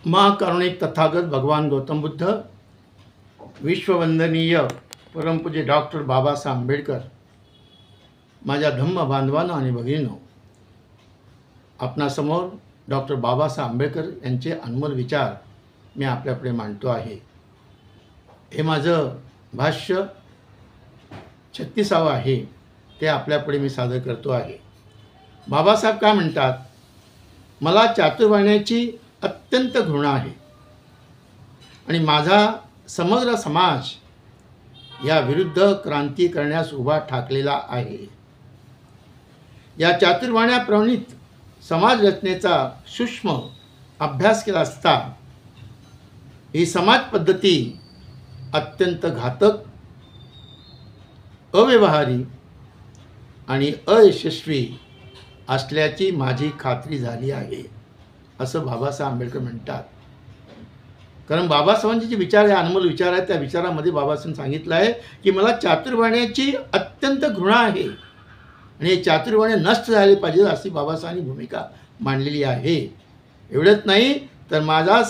महाकारुणिक तथागत भगवान गौतम बुद्ध, विश्ववंदनीय परमपूज्य डॉक्टर बाबासाहेब आंबेडकर, माझ्या धम्म बांधवांनो आणि भगिनींनो, आपणासमोर डॉक्टर बाबासाहेब आंबेडकर यांचे अनमोल विचार मी आपल्यापुढे मांडतो आहे। हे माझं भाष्य 36वे आहे, ते आपल्यापुढे मी सादर करतो आहे। बाबासाहेब काय म्हणतात? मला चातुर्वर्ण्याची अत्यंत घृणा आहे आणि माझा समग्र समाज या विरुद्ध क्रांती करण्यास उभा ठाकलेला आहे। या चातुर्वर्ण्याप्रवणित समाज रचनेचा सूक्ष्म अभ्यास केला असता ही समाज पद्धती अत्यंत घातक, अव्यवहारी आणि अयशस्वी असल्याची माझी खात्री झाली आहे, असं बाबासाहेब आंबेडकर म्हणतात। कारण बाबासाहेबांचे जे विचार आहे, अनमोल विचार आहे, त्या विचारामध्ये बाबासाहेबांनी सांगितलं आहे की मला चातुर्वर्ण्याची अत्यंत घृणा आहे आणि हे चातुर्वर्ण्य नष्ट झाले पाहिजे, अशी बाबासाहेबांनी भूमिका मांडलेली आहे। एवढंच नाही तर माझा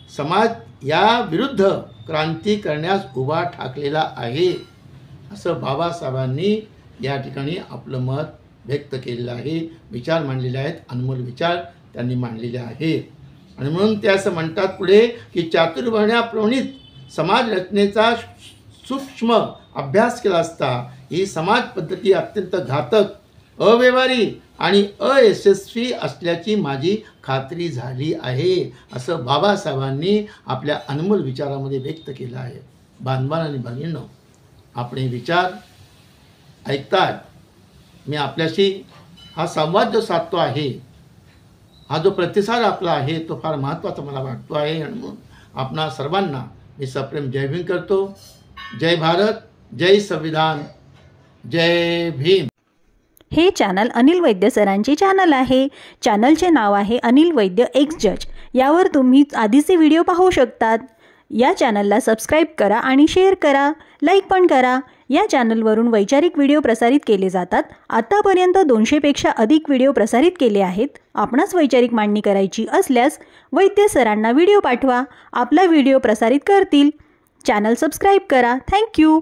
समाज या विरुद्ध क्रांती करण्यास उभा ठाकलेला आहे, असं बाबासाहेबांनी या ठिकाणी आपलं मत व्यक्त केलेलं आहे, विचार मांडलेले आहेत, अनमोल विचार त्यांनी मांडलेले आहेत। आणि म्हणून ते असं म्हणतात पुढे की चातुर्वर्ण्याप्रवणित समाज रचनेचा सूक्ष्म अभ्यास केला असता ही समाज पद्धती अत्यंत घातक, अव्यवहारी आणि अयशस्वी असल्याची माझी खात्री झाली आहे, असं बाबासाहेबांनी आपल्या अनमोल विचारामध्ये व्यक्त केलं आहे। बांधवांनो आणि भगिनींनो, आपण हे विचार ऐकतात, मी आपल्याशी हा संवाद जो साधतो आहे, हा जो प्रतिसाद आपला आहे तो फार महत्त्वाचा मला वाटतो आहे। आणि म्हणून आपणा सर्वांना मी सप्रेम जय भीम करतो। जय भारत, जय संविधान, जय भीम। हे चॅनल अनिल वैद्य सरांचे चॅनल आहे। चॅनलचे नाव आहे अनिल वैद्य एक्स जज। यावर तुम्ही आधीचे व्हिडिओ पाहू शकतात। या चॅनलला सबस्क्राईब करा आणि शेअर करा, लाईक पण करा। या चॅनलवरून वैचारिक व्हिडिओ प्रसारित केले जातात। आतापर्यंत 200 पेक्षा अधिक व्हिडिओ प्रसारित केले आहेत। आपणास वैचारिक मांडणी करायची असल्यास वैद्य सरांना व्हिडिओ पाठवा, आपला व्हिडिओ प्रसारित करतील। चॅनल सबस्क्राईब करा। थँक्यू।